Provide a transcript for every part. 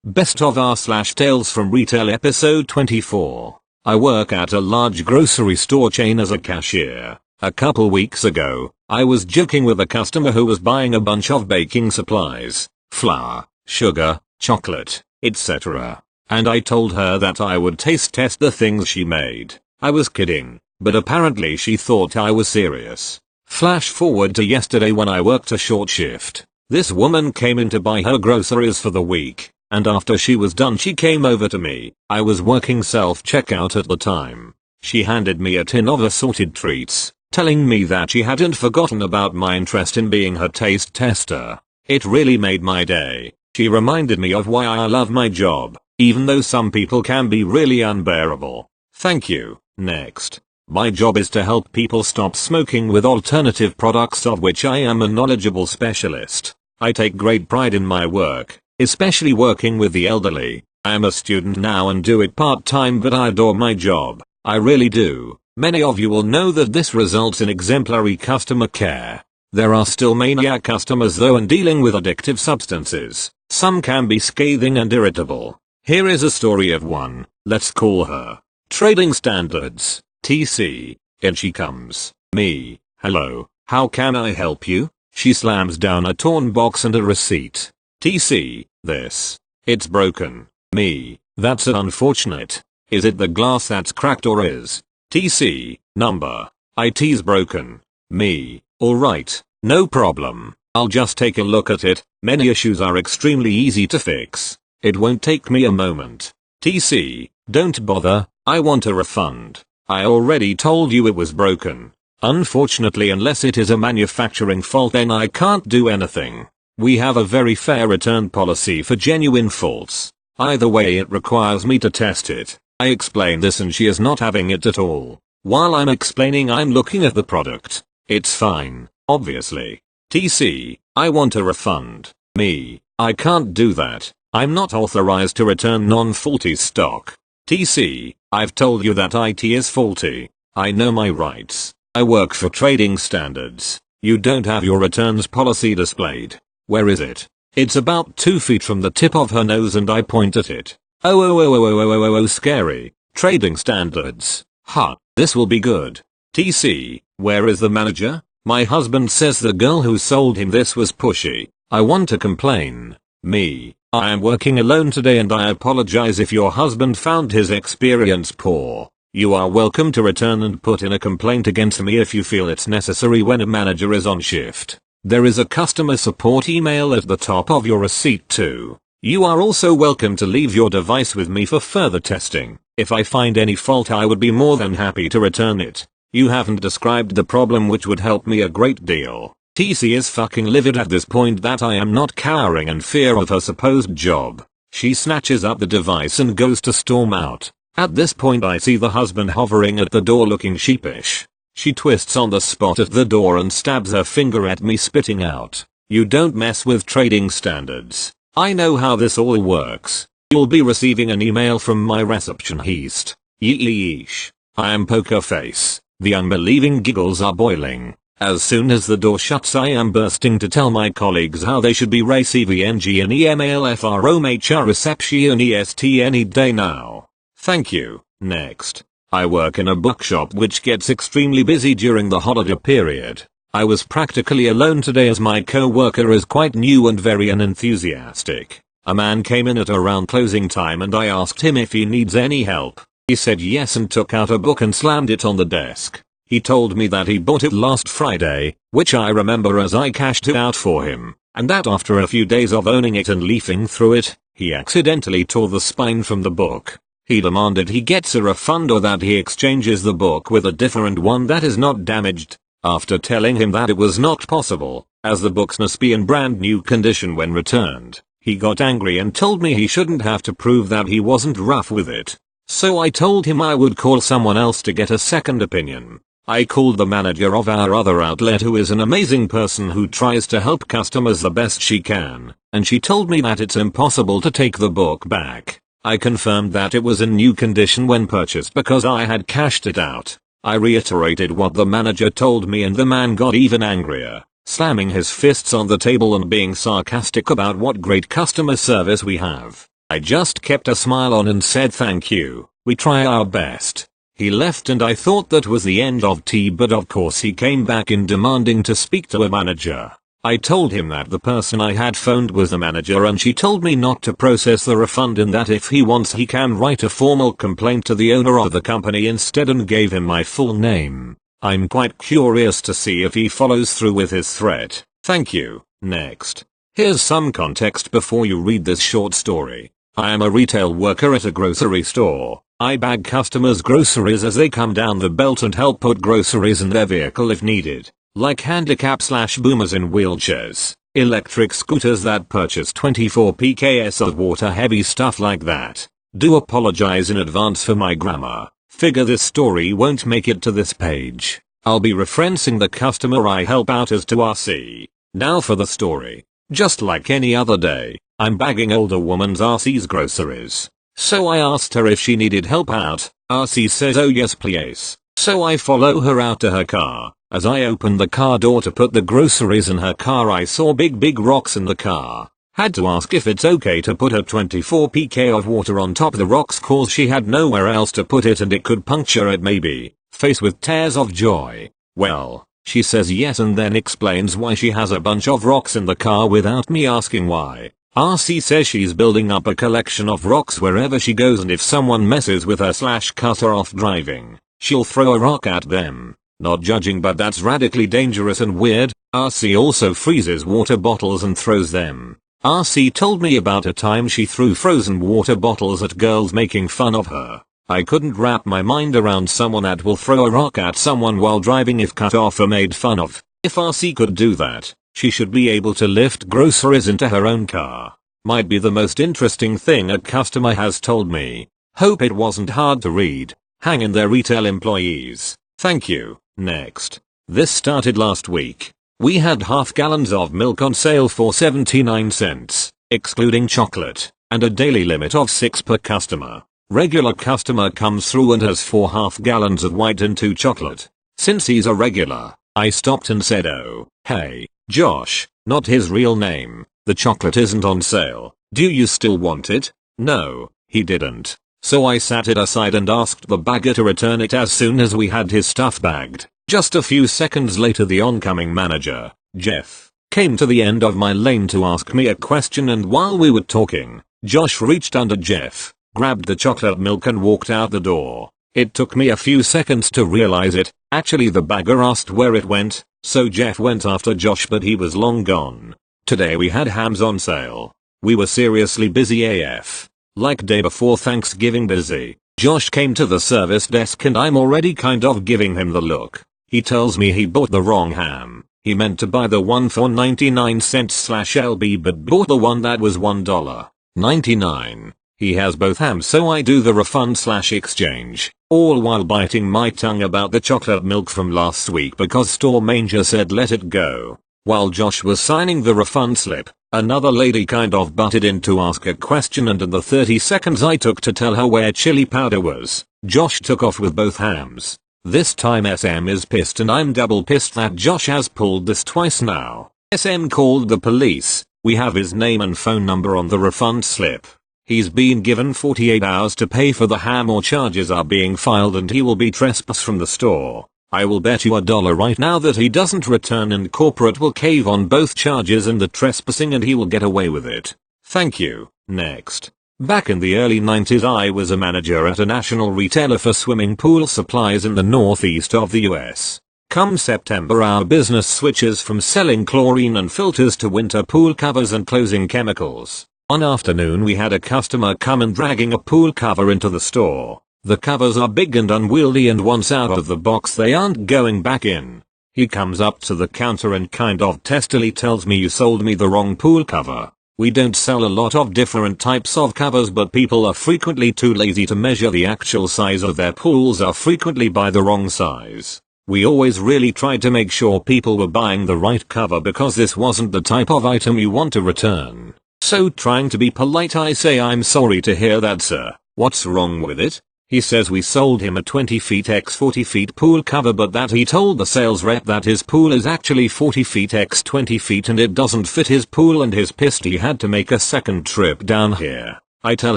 Best of r/Tales from Retail episode 24. I work at a large grocery store chain as a cashier. A couple weeks ago, I was joking with a customer who was buying a bunch of baking supplies, flour, sugar, chocolate, etc. And I told her that I would taste test the things she made. I was kidding, but apparently she thought I was serious. Flash forward to yesterday when I worked a short shift. This woman came in to buy her groceries for the week, and after she was done she came over to me. I was working self-checkout at the time. She handed me a tin of assorted treats, telling me that she hadn't forgotten about my interest in being her taste tester. It really made my day. She reminded me of why I love my job, even though some people can be really unbearable. Thank you. Next. My job is to help people stop smoking with alternative products, of which I am a knowledgeable specialist. I take great pride in my work, especially working with the elderly. I am a student now and do it part-time, but I adore my job. I really do. Many of you will know that this results in exemplary customer care. There are still maniac customers though, and dealing with addictive substances, some can be scathing and irritable. Here is a story of one. Let's call her Trading Standards, TC. In she comes. Me. Hello, how can I help you? She slams down a torn box and a receipt. TC. This. It's broken. Me. That's unfortunate. Is it the glass that's cracked or is? TC. Number. IT's broken. Me. Alright, no problem. I'll just take a look at it. Many issues are extremely easy to fix. It won't take me a moment. TC. Don't bother, I want a refund. I already told you it was broken. Unfortunately, unless it is a manufacturing fault, then I can't do anything. We have a very fair return policy for genuine faults. Either way, it requires me to test it. I explain this and she is not having it at all. While I'm explaining, I'm looking at the product. It's fine, obviously. TC. I want a refund. Me. I can't do that. I'm not authorized to return non-faulty stock. TC. I've told you that IT is faulty. I know my rights. I work for Trading Standards. You don't have your returns policy displayed. Where is it? It's about 2 feet from the tip of her nose and I point at it. Oh, scary. Trading Standards. Ha, this will be good. TC. Where is the manager? My husband says the girl who sold him this was pushy. I want to complain. Me. I am working alone today and I apologize if your husband found his experience poor. You are welcome to return and put in a complaint against me if you feel it's necessary when a manager is on shift. There is a customer support email at the top of your receipt too. You are also welcome to leave your device with me for further testing. If I find any fault, I would be more than happy to return it. You haven't described the problem, which would help me a great deal. TC is fucking livid at this point that I am not cowering in fear of her supposed job. She snatches up the device and goes to storm out. At this point I see the husband hovering at the door looking sheepish. She twists on the spot at the door and stabs her finger at me, spitting out, "You don't mess with Trading Standards. I know how this all works. You'll be receiving an email from my receptionist. Yeesh. I am poker face." The unbelieving giggles are boiling. As soon as the door shuts, I am bursting to tell my colleagues how they should be receiving an email from HR receptionist any day now. Thank you. Next. I work in a bookshop which gets extremely busy during the holiday period. I was practically alone today as my co-worker is quite new and very unenthusiastic. A man came in at around closing time and I asked him if he needs any help. He said yes and took out a book and slammed it on the desk. He told me that he bought it last Friday, which I remember as I cashed it out for him, and that after a few days of owning it and leafing through it, he accidentally tore the spine from the book. He demanded he gets a refund or that he exchanges the book with a different one that is not damaged. After telling him that it was not possible, as the books must be in brand new condition when returned, he got angry and told me he shouldn't have to prove that he wasn't rough with it. So I told him I would call someone else to get a second opinion. I called the manager of our other outlet, who is an amazing person who tries to help customers the best she can, and she told me that it's impossible to take the book back. I confirmed that it was in new condition when purchased because I had cashed it out. I reiterated what the manager told me and the man got even angrier, slamming his fists on the table and being sarcastic about what great customer service we have. I just kept a smile on and said thank you, we try our best. He left and I thought that was the end of tea, but of course he came back in demanding to speak to a manager. I told him that the person I had phoned was the manager and she told me not to process the refund and that if he wants he can write a formal complaint to the owner of the company instead, and gave him my full name. I'm quite curious to see if he follows through with his threat. Thank you. Next. Here's some context before you read this short story. I am a retail worker at a grocery store. I bag customers' groceries as they come down the belt and help put groceries in their vehicle if needed. Like handicap/boomers in wheelchairs, electric scooters that purchase 24 pks of water, heavy stuff like that. Do apologize in advance for my grammar. Figure this story won't make it to this page. I'll be referencing the customer I help out as to RC. Now for the story. Just like any other day, I'm bagging older woman's RC's groceries. So I asked her if she needed help out. RC says oh yes please. So I follow her out to her car. As I opened the car door to put the groceries in her car, I saw big rocks in the car. Had to ask if it's okay to put a 24 pk of water on top of the rocks cause she had nowhere else to put it and it could puncture it maybe. Face with tears of joy. Well, she says yes and then explains why she has a bunch of rocks in the car without me asking why. RC says she's building up a collection of rocks wherever she goes, and if someone messes with her/cut her off driving, she'll throw a rock at them. Not judging, but that's radically dangerous and weird. RC also freezes water bottles and throws them. RC told me about a time she threw frozen water bottles at girls making fun of her. I couldn't wrap my mind around someone that will throw a rock at someone while driving if cut off or made fun of. If RC could do that, she should be able to lift groceries into her own car. Might be the most interesting thing a customer has told me. Hope it wasn't hard to read. Hang in there, retail employees. Thank you. Next. This started last week. We had half gallons of milk on sale for 79 cents, excluding chocolate, and a daily limit of 6 per customer. Regular customer comes through and has 4 half gallons of white and 2 chocolate. Since he's a regular, I stopped and said, oh, hey, Josh, not his real name, the chocolate isn't on sale. Do you still want it? No, he didn't. So I sat it aside and asked the bagger to return it as soon as we had his stuff bagged. Just a few seconds later the oncoming manager, Jeff, came to the end of my lane to ask me a question, and while we were talking, Josh reached under Jeff, grabbed the chocolate milk and walked out the door. It took me a few seconds to realize it. Actually the bagger asked where it went, so Jeff went after Josh, but he was long gone. Today we had hams on sale. We were seriously busy AF. Like day before Thanksgiving busy. Josh came to the service desk and I'm already kind of giving him the look. He tells me he bought the wrong ham. He meant to buy the one for 99 cents/LB but bought the one that was $1.99. He has both hams, so I do the refund/exchange, all while biting my tongue about the chocolate milk from last week because store manager said let it go. While Josh was signing the refund slip, another lady kind of butted in to ask a question, and in the 30 seconds I took to tell her where chili powder was, Josh took off with both hams. This time SM is pissed and I'm double pissed that Josh has pulled this twice now. SM called the police. We have his name and phone number on the refund slip. He's been given 48 hours to pay for the ham or charges are being filed and he will be trespassed from the store. I will bet you $1 right now that he doesn't return and corporate will cave on both charges and the trespassing and he will get away with it. Thank you. Next. Back in the early 90s I was a manager at a national retailer for swimming pool supplies in the northeast of the US. Come September our business switches from selling chlorine and filters to winter pool covers and closing chemicals. One afternoon we had a customer come and dragging a pool cover into the store. The covers are big and unwieldy and once out of the box they aren't going back in. He comes up to the counter and kind of testily tells me you sold me the wrong pool cover. We don't sell a lot of different types of covers but people are frequently too lazy to measure the actual size of their pools or frequently buy the wrong size. We always really tried to make sure people were buying the right cover because this wasn't the type of item you want to return. So trying to be polite I say I'm sorry to hear that sir. What's wrong with it? He says we sold him a 20 feet x 40 feet pool cover but that he told the sales rep that his pool is actually 40 feet x 20 feet and it doesn't fit his pool and he's pissed he had to make a second trip down here. I tell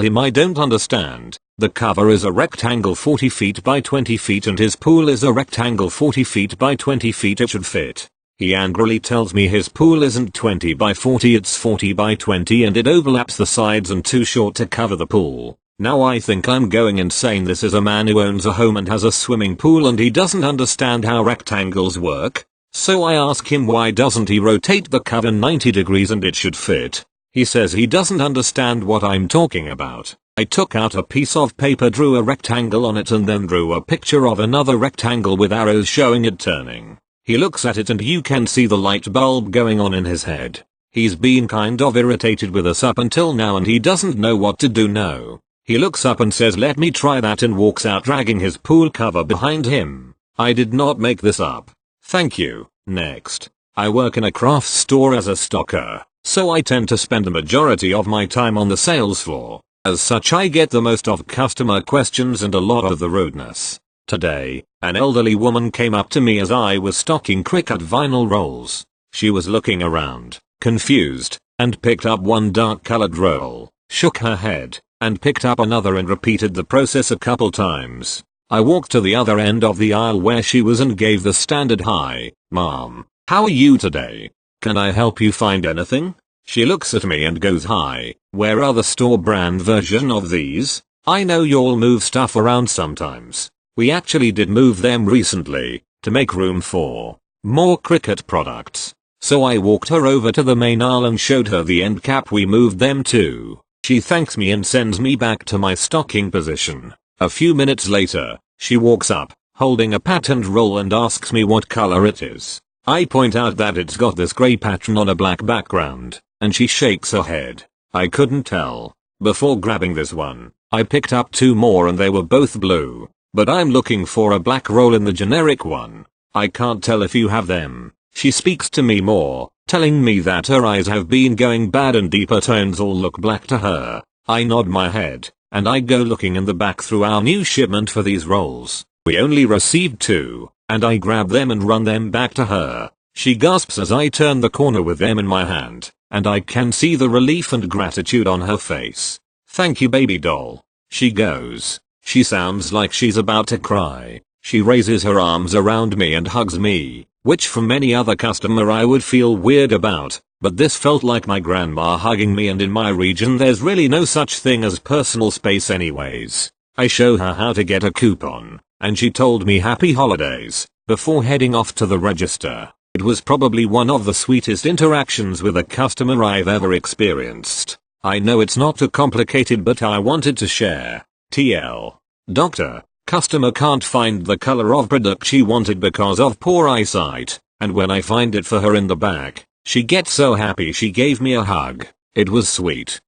him I don't understand. The cover is a rectangle 40 feet by 20 feet and his pool is a rectangle 40 feet by 20 feet, it should fit. He angrily tells me his pool isn't 20 by 40, it's 40 by 20 and it overlaps the sides and too short to cover the pool. Now I think I'm going insane. This is a man who owns a home and has a swimming pool and he doesn't understand how rectangles work. So I ask him why doesn't he rotate the cover 90 degrees and it should fit. He says he doesn't understand what I'm talking about. I took out a piece of paper, drew a rectangle on it and then drew a picture of another rectangle with arrows showing it turning. He looks at it and you can see the light bulb going on in his head. He's been kind of irritated with us up until now and he doesn't know what to do now. He looks up and says let me try that and walks out dragging his pool cover behind him. I did not make this up. Thank you. Next. I work in a craft store as a stocker, so I tend to spend the majority of my time on the sales floor. As such I get the most of customer questions and a lot of the rudeness. Today, an elderly woman came up to me as I was stocking cricket vinyl rolls. She was looking around, confused, and picked up one dark colored roll, shook her head, and picked up another and repeated the process a couple times. I walked to the other end of the aisle where she was and gave the standard "Hi, Mom. How are you today? Can I help you find anything?" She looks at me and goes, "Hi, where are the store brand version of these? I know y'all move stuff around sometimes. We actually did move them recently, to make room for more cricket products." So I walked her over to the main aisle and showed her the end cap we moved them to. She thanks me and sends me back to my stocking position. A few minutes later, she walks up, holding a patterned roll and asks me what color it is. I point out that it's got this gray pattern on a black background, and she shakes her head. I couldn't tell. Before grabbing this one, I picked up two more and they were both blue, but I'm looking for a black roll in the generic one. I can't tell if you have them. She speaks to me more, telling me that her eyes have been going bad and deeper tones all look black to her. I nod my head, and I go looking in the back through our new shipment for these rolls. We only received two, and I grab them and run them back to her. She gasps as I turn the corner with them in my hand, and I can see the relief and gratitude on her face. "Thank you, baby doll." She goes. She sounds like she's about to cry. She raises her arms around me and hugs me, which from any other customer I would feel weird about, but this felt like my grandma hugging me, and in my region there's really no such thing as personal space anyways. I show her how to get a coupon, and she told me happy holidays, before heading off to the register. It was probably one of the sweetest interactions with a customer I've ever experienced. I know it's not too complicated, but I wanted to share. TL. Doctor. Customer can't find the color of product she wanted because of poor eyesight, and when I find it for her in the back, she gets so happy she gave me a hug. It was sweet.